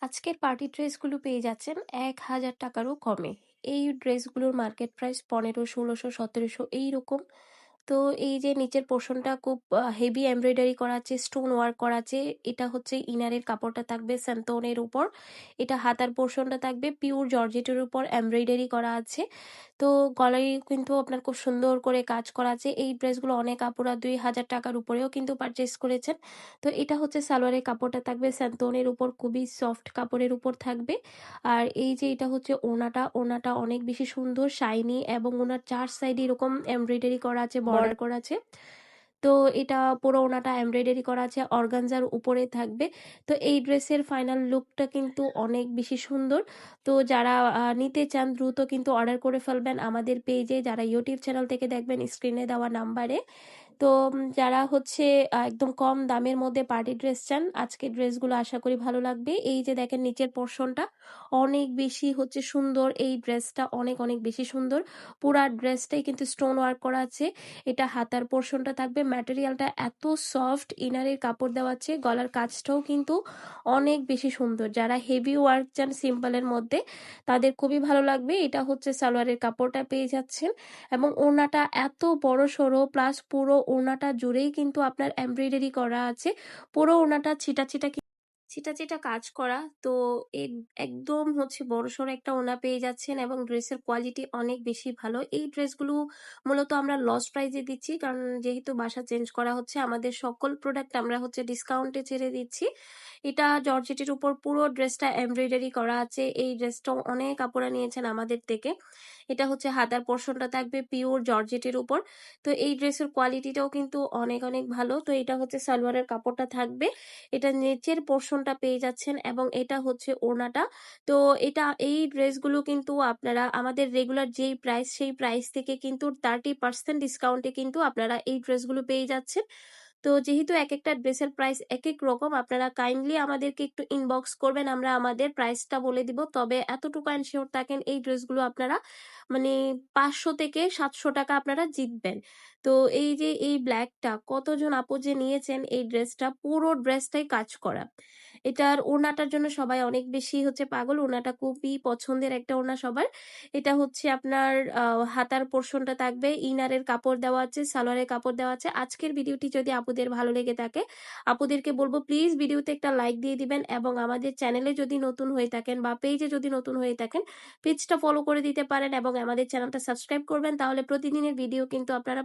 আজকের পার্টি ড্রেসগুলো পেয়ে যাচ্ছেন ১,০০০ টাকারও কমে। এই ড্রেসগুলোর মার্কেট প্রাইস ১৫০০, ১৬০০, ১৭০০ এইরকম। তো এই যে নিচের পোর্শনটা খুব হেভি এমব্রয়ডারি করা আছে, স্টোন ওয়ার্ক করা আছে। এটা হচ্ছে ইনারের কাপড়টা থাকবে স্যান্টোনের উপর। এটা হাতার পোর্শনটা থাকবে পিওর জর্জেটের উপর এমব্রয়ডারি করা আছে। তো গলায় কিন্তু আপনার খুব সুন্দর করে কাজ করা আছে। এই ড্রেসগুলো অনেক আপুরা ২,০০০ টাকার উপরেও কিন্তু পারচেস করেছেন। তো এটা হচ্ছে সালোয়ারের কাপড়টা থাকবে স্যান্টোনের উপর, খুবই সফট কাপড়ের উপর থাকবে। আর এই যে এটা হচ্ছে ওড়নাটা অনেক বেশি সুন্দর শাইনি এবং ওনার ৪ সাইডে এরকম এমব্রয়ডারি করা আছে, বর্ডার করা আছে। তো এটা পুরো ওড়নাটা এমব্রয়ডারি করা আছে, অর্গানজার উপরে থাকবে। তো এই ড্রেসের ফাইনাল লুকটা কিন্তু অনেক বেশি সুন্দর। তো যারা নিতে চান দ্রুত কিন্তু অর্ডার করে ফেলবেন আমাদের পেজে, যারা ইউটিউব চ্যানেল থেকে দেখবেন স্ক্রিনে দেওয়া নাম্বারে। তো যারা হচ্ছে একদম কম দামের মধ্যে পার্টি ড্রেস চান, আজকের ড্রেসগুলো আশা করি ভালো লাগবে। এই যে দেখেন নিচের পোর্শনটা অনেক বেশি হচ্ছে সুন্দর, এই ড্রেসটা অনেক অনেক বেশি সুন্দর। পুরা ড্রেসটাই কিন্তু স্টোন ওয়ার্ক করা আছে। এটা হাতার পোর্শনটা থাকবে, ম্যাটেরিয়ালটা এত সফট, ইনারের কাপড় দেওয়া আছে, গলার কাজটাও কিন্তু অনেক বেশি সুন্দর। যারা হেভি ওয়ার্ক চান সিম্পলের মধ্যে তাদের খুবই ভালো লাগবে। এটা হচ্ছে সালোয়ারের কাপড়টা পেয়ে যাচ্ছেন এবং ওড়নাটা এত বড় সড়ো, প্লাস পুরো ওড়নাটা জুড়েই কিন্তু আপনার এমব্রয়ডারি করা আছে। পুরো ওড়নাটা ছিটা ছিটা ছিটা ছিটা কাজ করা। তো একদম হচ্ছে বড়সড় একটা ওড়না পেয়ে যাচ্ছেন এবং ড্রেসের কোয়ালিটি অনেক বেশি ভালো। এই ড্রেসগুলো মূলত আমরা লস প্রাইজে দিচ্ছি, কারণ যেহেতু বাসা চেঞ্জ করা হচ্ছে আমাদের সকল প্রোডাক্ট আমরা হচ্ছে ডিসকাউন্টে ছেড়ে দিচ্ছি। এটা জর্জেটের উপর পুরো ড্রেসটা এমব্রয়ডারি করা আছে। এই ড্রেসটাও অনেক আপুরা নিয়েছেন আমাদের থেকে। এটা হচ্ছে হাতার পোর্শনটা থাকবে পিওর জর্জেটের উপর। তো এই ড্রেসের কোয়ালিটিটাও কিন্তু অনেক অনেক ভালো। তো এটা হচ্ছে সালোয়ারের কাপড়টা থাকবে, এটা নিচের পোর্শনটা পেয়ে যাচ্ছেন এবং এটা হচ্ছে ওড়নাটা। তো এই ড্রেসগুলো কিন্তু আপনারা আমাদের রেগুলার যেই প্রাইস সেই প্রাইস থেকে কিন্তু 30% ডিসকাউন্টে কিন্তু আপনারা এই ড্রেসগুলো পেয়ে যাচ্ছেন। তো যেহেতু এক একটা ড্রেসের প্রাইস এক এক রকম, আপনারা কাইন্ডলি আমাদেরকে একটু ইনবক্স করবেন, আমরা আমাদের প্রাইসটা বলে দিব। তবে এতটুকু এনশিওর থাকেন এই ড্রেসগুলো আপনারা মানে ৫০০ থেকে ৭০০ টাকা আপনারা জিতবেন। তো এই যে এই ব্ল্যাকটা কতজন আপু যে নিয়েছেন, এই ড্রেসটা পুরো ড্রেসটাই কাজ করা। এটার ওড়নাটার জন্য সবাই অনেক বেশি হচ্ছে পাগল, ওড়নাটা খুবই পছন্দের একটা ওড়না সবার। এটা হচ্ছে আপনার হাতার পোর্শনটা থাকবে, ইনারের কাপড় দেওয়া আছে, সালোয়ারের কাপড় দেওয়া আছে। আজকের ভিডিওটি যদি আপুদের ভালো লেগে থাকে, আপুদেরকে বলবো প্লিজ ভিডিওতে একটা লাইক দিয়ে দিবেন এবং আমাদের চ্যানেলে যদি নতুন হয়ে থাকেন বা পেজে যদি নতুন হয়ে থাকেন পেজটা ফলো করে দিতে পারেন এবং আমাদের চ্যানেলটা সাবস্ক্রাইব করবেন, তাহলে প্রতিদিনের ভিডিও কিন্তু আপনারা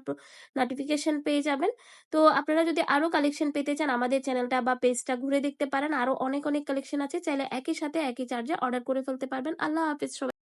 নোটিফিকেশন পেয়ে যাবেন। তো আপনারা যদি আরো কালেকশন পেতে চান আমাদের চ্যানেলটা বা পেজটা ঘুরে দেখতে পারেন, আরো অনেক অনেক কালেকশন আছে, চাইলে একই সাথে একই চার্জে অর্ডার করে ফেলতে পারবেন। আল্লাহ হাফেজ সবাই।